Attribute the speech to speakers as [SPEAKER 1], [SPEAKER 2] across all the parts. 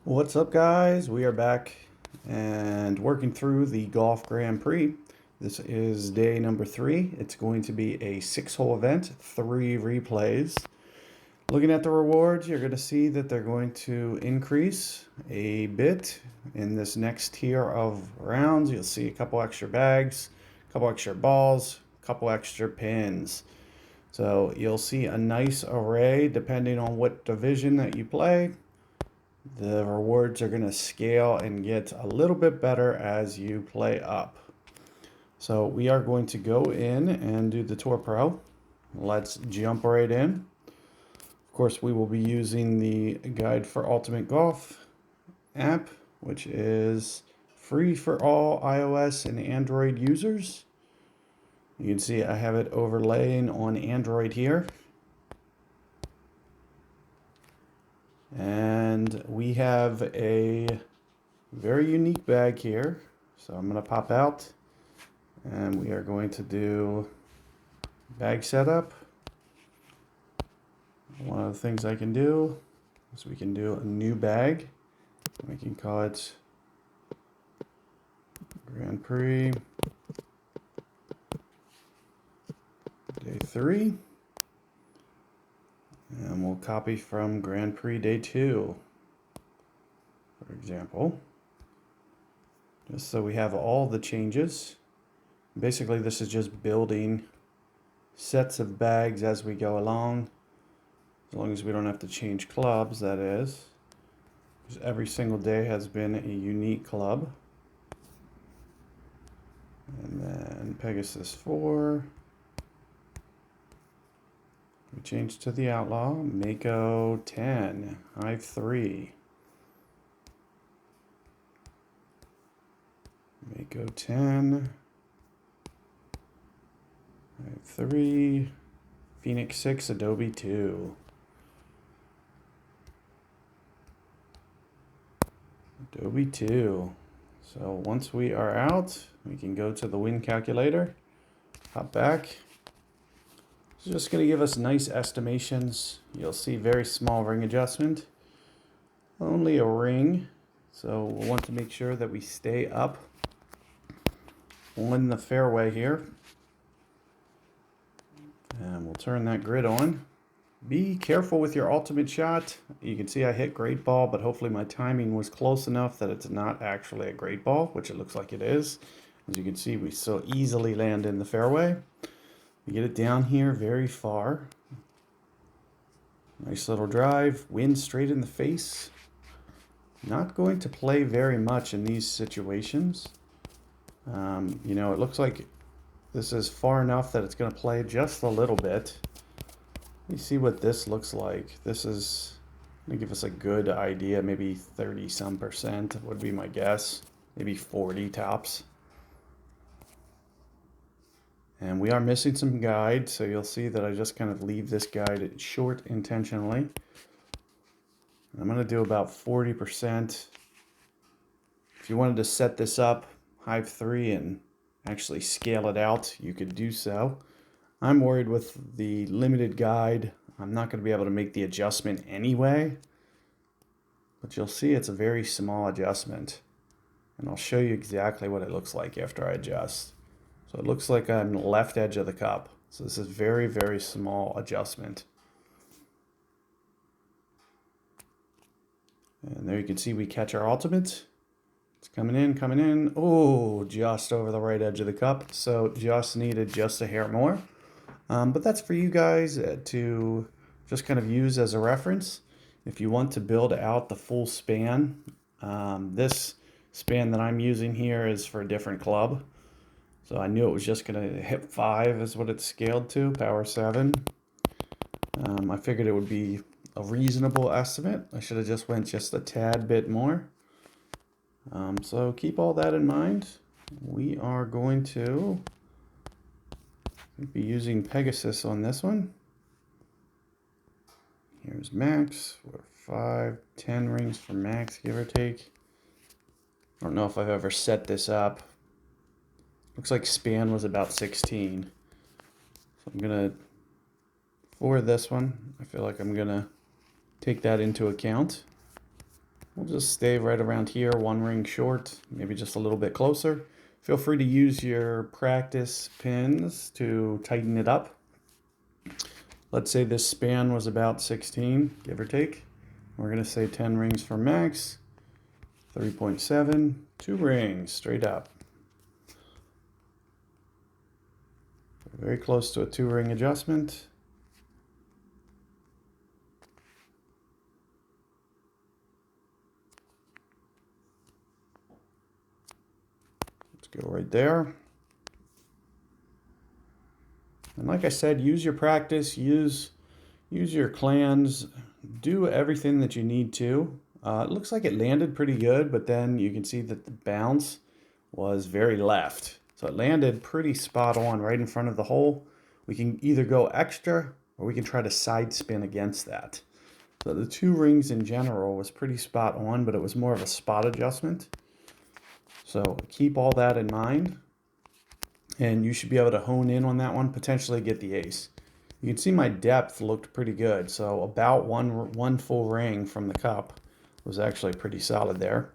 [SPEAKER 1] What's up, guys? We are back and working through the Golf Grand Prix. This is day number 3. It's going to be a 6-hole event, 3 replays. Looking at the rewards, you're going to see that they're going to increase a bit in this next tier of rounds. You'll see a couple extra bags, a couple extra balls, a couple extra pins. So you'll see a nice array depending on what division that you play. The rewards are going to scale and get a little bit better as you play up. So we are going to go in and do the Tour Pro. Let's jump right in. Of course, we will be using the Guide for Ultimate Golf app, which is free for all iOS and Android users. You can see I have it overlaying on Android here. And we have a very unique bag here. So I'm going to pop out and we are going to do bag setup. One of the things I can do is we can do a new bag. We can call it Grand Prix Day 3. And we'll copy from Grand Prix Day 2, for example. Just so we have all the changes. Basically, this is just building sets of bags as we go along. As long as we don't have to change clubs, that is. Because every single day has been a unique club. And then Pegasus 4. We change to the Outlaw. Mako 10. Hive 3. Mako 10. Hive 3. Phoenix 6. Adobe 2. Adobe 2. So once we are out, we can go to the win calculator, hop back. It's just going to give us nice estimations. You'll see very small ring adjustment, only a ring. So we'll want to make sure that we stay up on the fairway here. And we'll turn that grid on. Be careful with your ultimate shot. You can see I hit great ball, but hopefully my timing was close enough that it's not actually a great ball, which it looks like it is. As you can see, we so easily land in the fairway. We get it down here very far. Nice little drive, wind straight in the face. Not going to play very much in these situations. It looks like this is far enough that it's going to play just a little bit. Let me see what this looks like. This is going to give us a good idea. Maybe 30-some% would be my guess. Maybe 40 tops. And we are missing some guide, so you'll see that I just kind of leave this guide short intentionally. I'm going to do about 40%. If you wanted to set this up, Hive 3, and actually scale it out, you could do so. I'm worried with the limited guide. I'm not going to be able to make the adjustment anyway. But you'll see it's a very small adjustment. And I'll show you exactly what it looks like after I adjust. So it looks like I'm left edge of the cup. So this is very, very small adjustment. And there you can see we catch our ultimate. It's coming in, coming in. Oh, just over the right edge of the cup. So just needed just a hair more. But that's for you guys to just kind of use as a reference. If you want to build out the full span, this span that I'm using here is for a different club. So I knew it was just going to hit 5 is what it's scaled to, power 7. I figured it would be a reasonable estimate. I should have just went just a tad bit more. So keep all that in mind. We are going to be using Pegasus on this one. Here's max. We're 5, 10 rings for max, give or take. I don't know if I've ever set this up. Looks like span was about 16. So I'm gonna, for this one, I feel like I'm gonna take that into account. We'll just stay right around here, one ring short, maybe just a little bit closer. Feel free to use your practice pins to tighten it up. Let's say this span was about 16, give or take. We're going to say 10 rings for max, 3.7, 2 rings straight up. Very close to a 2-ring adjustment. Let's go right there. And like I said, use your practice, use your clans, do everything that you need to. It looks like it landed pretty good, but then you can see that the bounce was very left. So it landed pretty spot on right in front of the hole. We can either go extra or we can try to side spin against that. So the 2 rings in general was pretty spot on, but it was more of a spot adjustment. So keep all that in mind. And you should be able to hone in on that one, potentially get the ace. You can see my depth looked pretty good. So about one full ring from the cup was actually pretty solid there.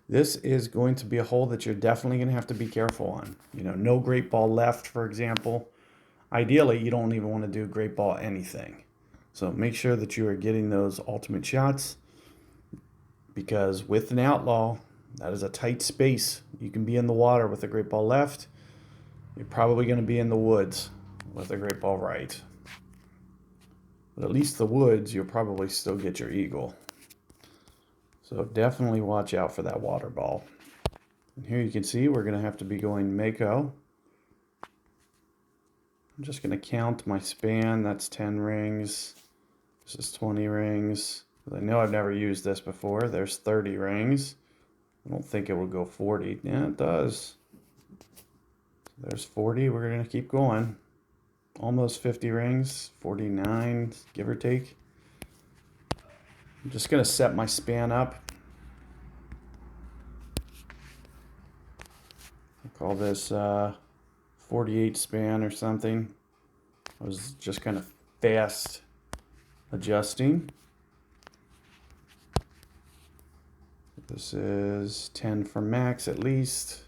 [SPEAKER 1] This is going to be a hole that you're definitely going to have to be careful on. You know, no great ball left, for example. Ideally, you don't even want to do great ball anything. So make sure that you are getting those ultimate shots, because with an outlaw, that is a tight space. You can be in the water with a great ball left. You're probably going to be in the woods with a great ball right. But at least the woods, you'll probably still get your eagle. So definitely watch out for that water ball. And here you can see we're going to have to be going Mako. I'm just going to count my span. That's 10 rings. This is 20 rings. I know I've never used this before. There's 30 rings. I don't think it will go 40. Yeah, it does. There's 40. We're going to keep going. Almost 50 rings. 49, give or take. I'm just going to set my span up. I'll call this 48 span or something. I was just kind of fast adjusting. This is 10 for max at least.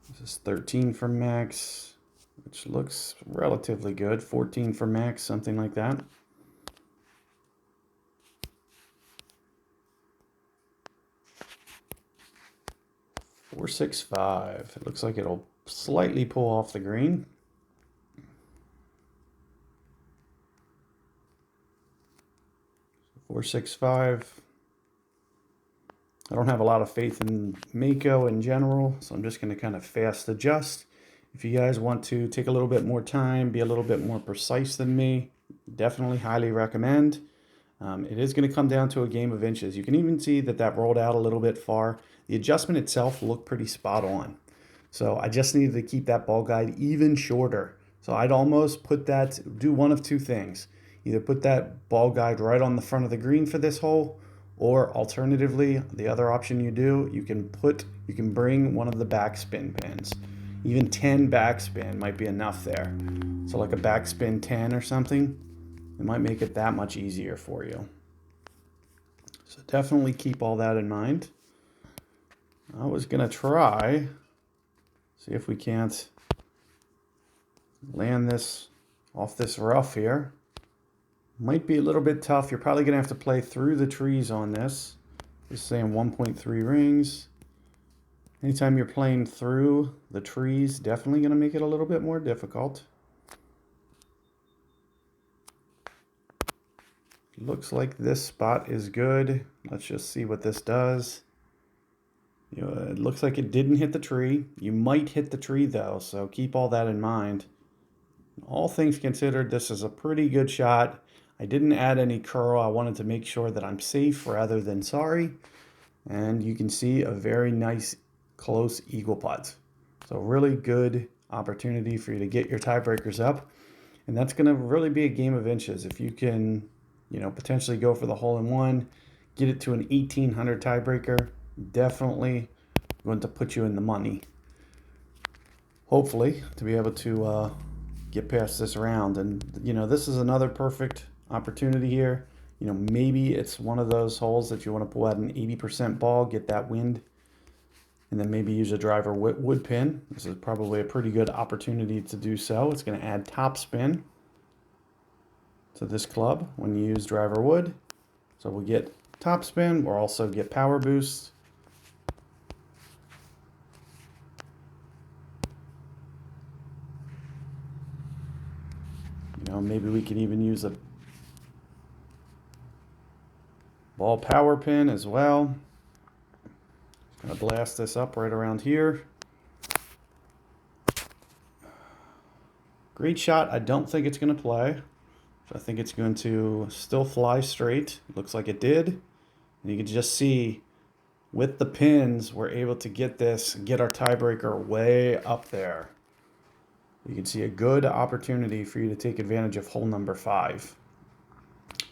[SPEAKER 1] This is 13 for max, which looks relatively good. 14 for max, something like that. Four, 6, 5. It looks like it'll slightly pull off the green. Four, 6, 5. I don't have a lot of faith in Mako in general, so I'm just going to kind of fast adjust. If you guys want to take a little bit more time, be a little bit more precise than me, definitely highly recommend. It is going to come down to a game of inches. You can even see that that rolled out a little bit far. The adjustment itself looked pretty spot on. So I just needed to keep that ball guide even shorter. So I'd almost put that, do one of two things. Either put that ball guide right on the front of the green for this hole, or alternatively, the other option you do, you can bring one of the backspin pins. Even 10 backspin might be enough there. So like a backspin 10 or something, it might make it that much easier for you. So definitely keep all that in mind. I was gonna try, see if we can't land this off this rough here. Might be a little bit tough. You're probably gonna have to play through the trees on this. Just saying 1.3 rings. Anytime you're playing through the trees, definitely gonna make it a little bit more difficult. Looks like this spot is good. Let's just see what this does. You know, it looks like it didn't hit the tree. You might hit the tree though, so keep all that in mind. All things considered, this is a pretty good shot. I didn't add any curl. I wanted to make sure that I'm safe rather than sorry. And you can see a very nice close eagle putt. So really good opportunity for you to get your tiebreakers up. And that's going to really be a game of inches. If you can, you know, potentially go for the hole-in-one, get it to an 1800 tiebreaker, definitely going to put you in the money. Hopefully, to be able to get past this round. And, you know, this is another perfect opportunity here. You know, maybe it's one of those holes that you want to pull out an 80% ball, get that wind, and then maybe use a driver wood pin. This is probably a pretty good opportunity to do so. It's going to add top spin to this club when you use driver wood. So we'll get top spin, we'll also get power boost. You know, maybe we can even use a ball power pin as well. Gonna blast this up right around here. Great shot. I don't think it's gonna play. So I think it's going to still fly straight. Looks like it did. And you can just see with the pins, we're able to get this, get our tiebreaker way up there. You can see a good opportunity for you to take advantage of hole number 5.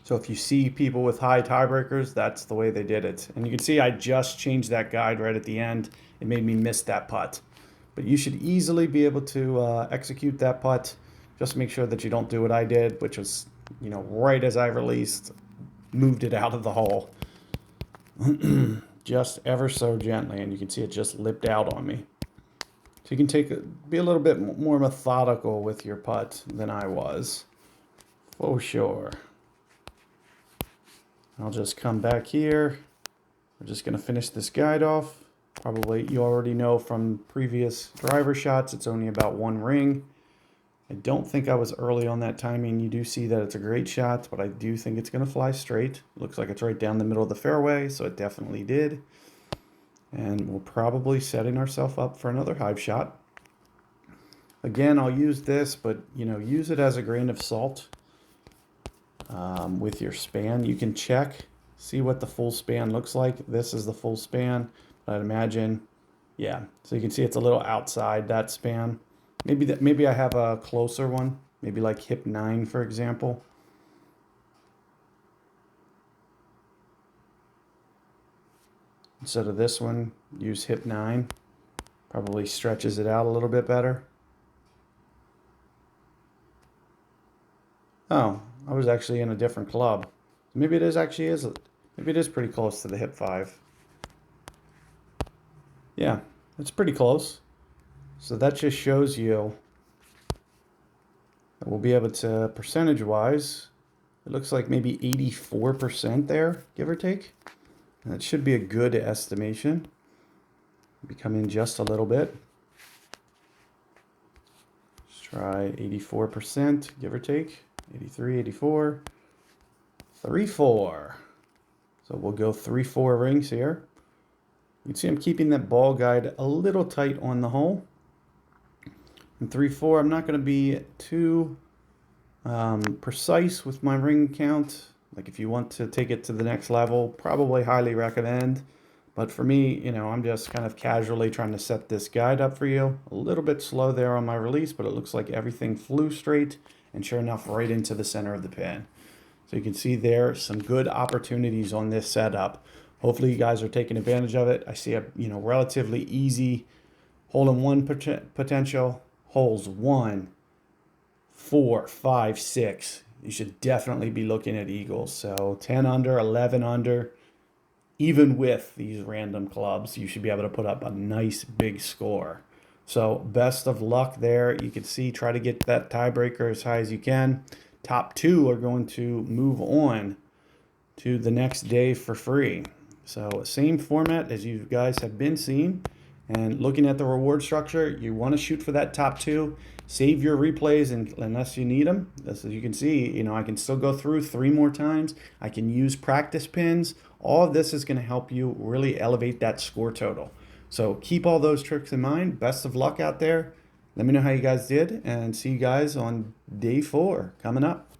[SPEAKER 1] So if you see people with high tiebreakers, that's the way they did it. And you can see I just changed that guide right at the end. It made me miss that putt. But you should easily be able to execute that putt. Just make sure that you don't do what I did, which was, you know, right as I released, moved it out of the hole. Just ever so gently, and you can see it just lipped out on me. So you can be a little bit more methodical with your putt than I was, for sure. I'll just come back here. We're just going to finish this guide off. Probably you already know from previous driver shots, it's only about 1 ring. I don't think I was early on that timing. You do see that it's a great shot, but I do think it's going to fly straight. Looks like it's right down the middle of the fairway, so it definitely did. And we're probably setting ourselves up for another hive shot. Again, I'll use this, but you know, use it as a grain of salt with your span. You can check, see what the full span looks like. This is the full span, but I'd imagine, yeah. So you can see it's a little outside that span. Maybe I have a closer one, maybe like hip 9, for example. Instead of this one, use hip 9. Probably stretches it out a little bit better. Oh, I was actually in a different club. Maybe it is maybe it is pretty close to the hip 5. Yeah, it's pretty close. So that just shows you that we'll be able to, percentage-wise, it looks like maybe 84% there, give or take. And that should be a good estimation. Maybe come in just a little bit. Let's try 84%, give or take. 83, 84, 3-4. So we'll go 3-4 rings here. You can see I'm keeping that ball guide a little tight on the hole. And 3-4, I'm not going to be too precise with my ring count. Like if you want to take it to the next level, probably highly recommend. But for me, you know, I'm just kind of casually trying to set this guide up for you. A little bit slow there on my release, but it looks like everything flew straight and sure enough right into the center of the pin. So you can see there some good opportunities on this setup. Hopefully you guys are taking advantage of it. I see a, you know, relatively easy hole-in-one potential. Holes 1, 4, 5, 6. You should definitely be looking at eagles. So 10 under, 11 under. Even with these random clubs, you should be able to put up a nice big score. So best of luck there. You can see, try to get that tiebreaker as high as you can. Top 2 are going to move on to the next day for free. So same format as you guys have been seeing. And looking at the reward structure, you want to shoot for that top 2. Save your replays unless you need them. As you can see, you know, I can still go through 3 more times. I can use practice pins. All of this is going to help you really elevate that score total. So keep all those tricks in mind. Best of luck out there. Let me know how you guys did, and see you guys on day 4 coming up.